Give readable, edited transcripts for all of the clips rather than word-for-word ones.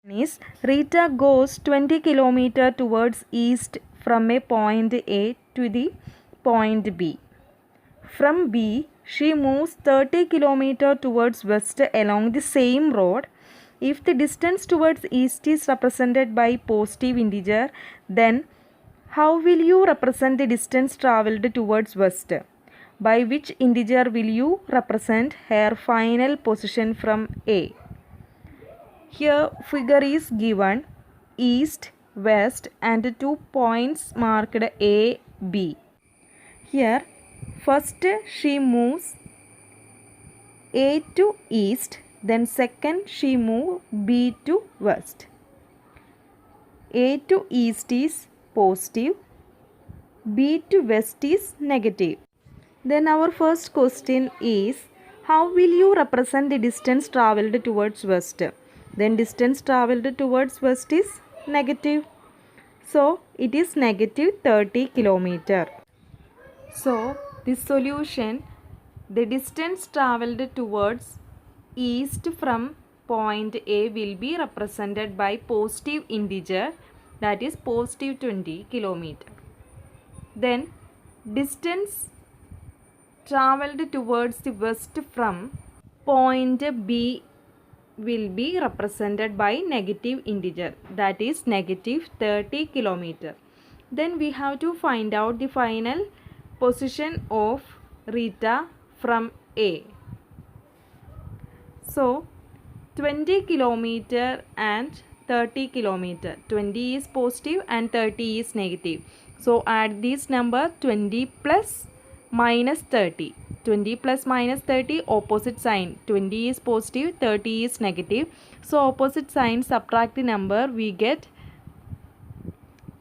is Rita goes 20 km towards east from a point A to the point B. From B, she moves 30 km towards west along the same road. If the distance towards east is represented by positive integer, then how will you represent the distance travelled towards west? By which integer will you represent her final position from A? Here figure is given east, west and 2 points marked A, B. Here first she moves A to east, then second she moves B to west. A to east is positive, B to west is negative. Then our first question is, how will you represent the distance travelled towards west? Then distance travelled towards west is negative. So it is negative 30 km. So this solution, the distance travelled towards east from point A will be represented by positive integer, that is positive 20 km. Then distance travelled towards the west from point B will be represented by negative integer, that is negative 30 km. Then we have to find out the final position of Rita from A. So 20 km and 30 km. 20 is positive and 30 is negative. So add this number 20 plus minus 30. 20 plus minus 30, opposite sign. 20 is positive, 30 is negative. So opposite sign, subtract the number, we get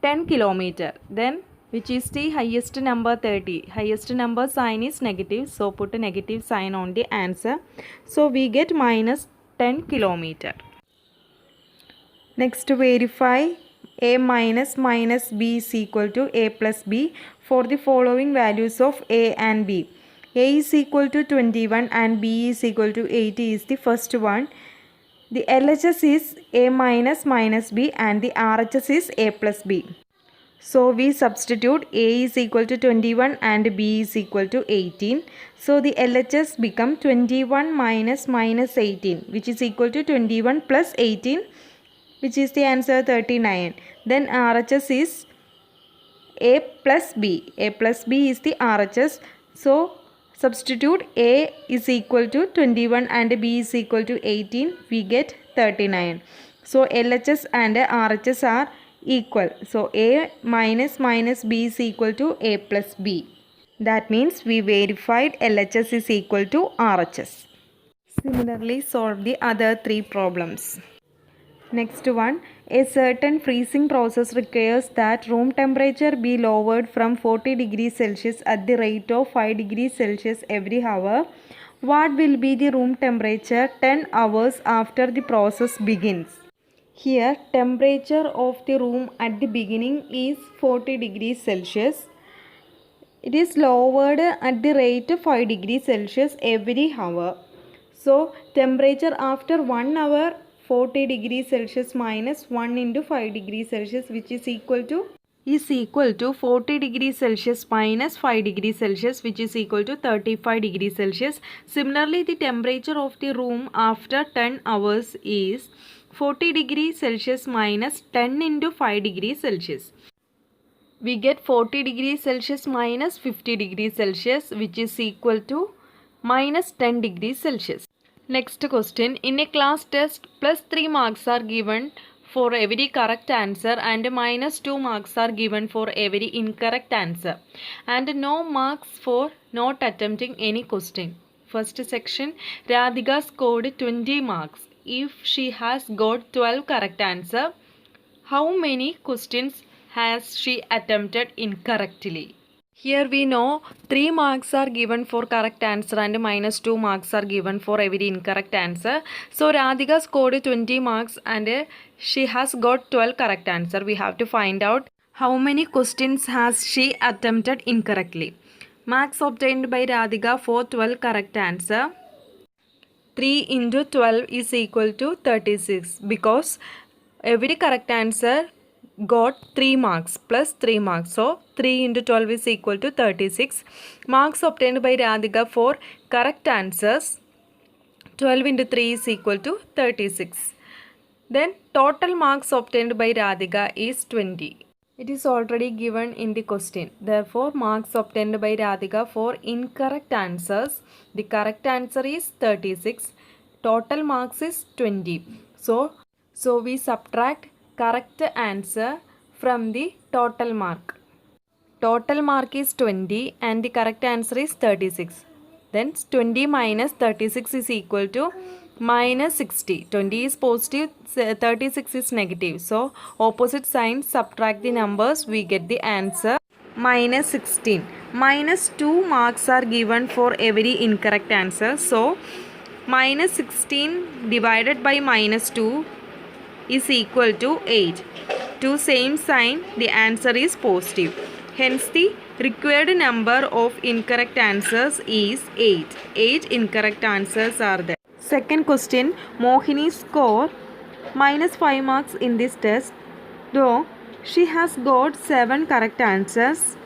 10 km. Then which is the highest number? 30. Highest number sign is negative, so put a negative sign on the answer. So we get minus 10 km. Next verify A minus minus B is equal to A plus B for the following values of A and B. A is equal to 21 and B is equal to 80 is the first one. The LHS is A minus minus B and the RHS is A plus B. So we substitute A is equal to 21 and B is equal to 18. So the LHS become 21 minus minus 18, which is equal to 21 plus 18, which is the answer 39. Then RHS is A plus B. A plus B is the RHS. So substitute A is equal to 21 and B is equal to 18. We get 39. So LHS and RHS are equal. So A minus minus B is equal to A plus B. That means we verified LHS is equal to RHS. Similarly, solve the other three problems. Next one, a certain freezing process requires that room temperature be lowered from 40 degrees Celsius at the rate of 5 degrees Celsius every hour. What will be the room temperature 10 hours after the process begins? Here, temperature of the room at the beginning is 40 degrees Celsius. It is lowered at the rate of 5 degrees Celsius every hour. So, temperature after 1 hour 40 degrees Celsius minus 1 into 5 degrees Celsius, which is equal to 40 degrees Celsius minus 5 degrees Celsius, which is equal to 35 degrees Celsius. Similarly, the temperature of the room after 10 hours is 40 degrees Celsius minus 10 into 5 degrees Celsius. We get 40 degrees Celsius minus 50 degrees Celsius, which is equal to minus 10 degrees Celsius. Next question, in a class test, plus 3 marks are given for every correct answer and minus 2 marks are given for every incorrect answer, and no marks for not attempting any question. First section, Radhika scored 20 marks. If she has got 12 correct answer, how many questions has she attempted incorrectly? Here we know 3 marks are given for correct answer and minus 2 marks are given for every incorrect answer. So Radhika scored 20 marks and she has got 12 correct answer. We have to find out how many questions has she attempted incorrectly. Marks obtained by Radhika for 12 correct answer. 3 into 12 is equal to 36 because Every correct answer got 3 marks plus 3 marks. So 3 into 12 is equal to 36. Marks obtained by Radhika for correct answers 12 into 3 is equal to 36. Then total marks obtained by Radhika is 20. It is already given in the question. Therefore, marks obtained by Radhika for incorrect answers. The correct answer is 36. Total marks is 20. So we subtract correct answer from the total mark. Total mark is 20 and the correct answer is 36. Then 20 minus 36 is equal to minus 60. 20 is positive, 36 is negative. So opposite signs, subtract the numbers, we get the answer minus 16. Minus 2 marks are given for every incorrect answer. So minus 16 divided by minus 2 is equal to 8. To same sign, the answer is positive. Hence, the required number of incorrect answers is 8. 8 incorrect answers are there. Second question, Mohini scored minus 5 marks in this test. Though she has got 7 correct answers,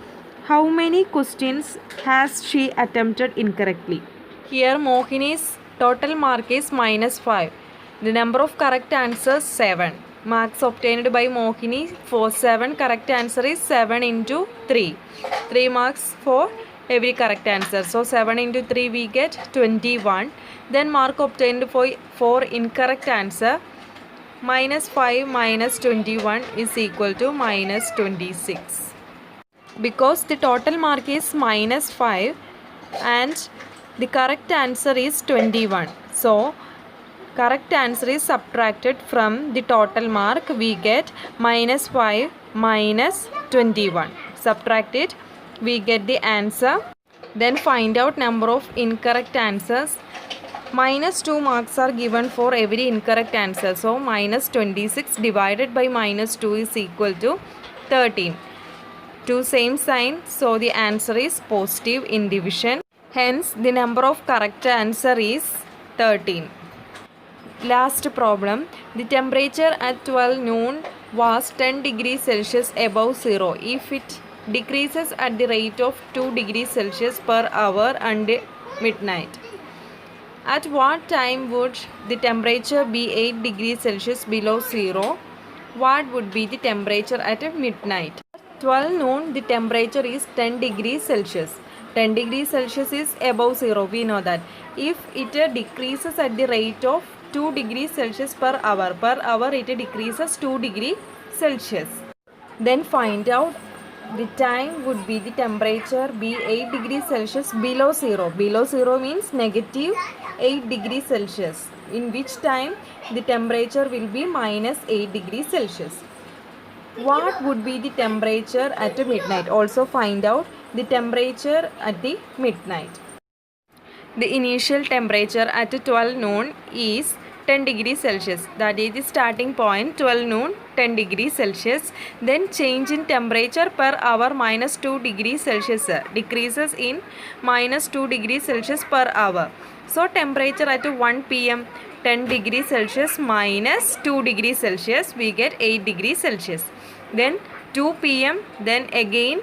how many questions has she attempted incorrectly? Here Mohini's total mark is minus 5. The number of correct answers 7. Marks obtained by Mohini for 7 correct answer is 7 into 3. 3 marks for every correct answer. So 7 into 3 we get 21. Then mark obtained for incorrect answer minus 5 minus 21 is equal to minus 26. Because the total mark is minus 5 and the correct answer is 21. So correct answer is subtracted from the total mark. We get minus 5 minus 21. Subtract it. We get the answer. Then find out number of incorrect answers. Minus 2 marks are given for every incorrect answer. So minus 26 divided by minus 2 is equal to 13. Two same sign. So the answer is positive in division. Hence the number of correct answer is 13. Last problem. The temperature at 12 noon was 10 degrees Celsius above 0 if it decreases at the rate of 2 degrees Celsius per hour until midnight. At what time would the temperature be 8 degrees Celsius below 0? What would be the temperature at midnight? 12 noon the temperature is 10 degrees Celsius. 10 degrees Celsius is above 0. We know that. If it decreases at the rate of 2 degrees Celsius per hour it decreases 2 degrees Celsius. Then find out the time would be the temperature be 8 degrees Celsius below 0. Below 0 means negative 8 degrees Celsius. In which time the temperature will be minus 8 degrees Celsius. What would be the temperature at midnight? Also find out the temperature at the midnight. The initial temperature at 12 noon is 10 degrees Celsius. That is the starting point, 12 noon, 10 degrees Celsius. Then change in temperature per hour minus 2 degrees Celsius. Decreases in minus 2 degrees Celsius per hour. So temperature at 1 p.m. 10 degrees Celsius minus 2 degrees Celsius, we get 8 degrees Celsius. Then 2 p.m. then again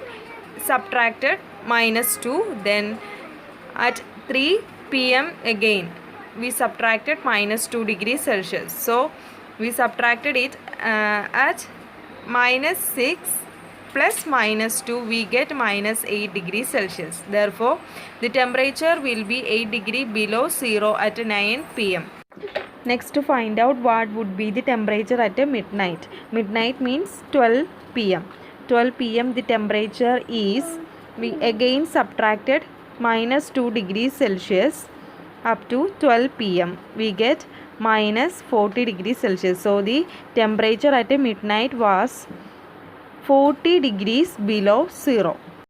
subtracted minus 2. Then at 3 p.m. again we subtracted minus 2 degrees Celsius. So we subtracted it at minus 6 plus minus 2 we get minus 8 degrees Celsius. Therefore the temperature will be 8 degree below 0 at 9 p.m. Next, to find out what would be the temperature at midnight. Midnight means 12 p.m. 12 p.m. the temperature is, we again subtracted minus 2 degrees Celsius up to 12 p.m. we get minus 40 degrees Celsius. So the temperature at midnight was 40 degrees below 0.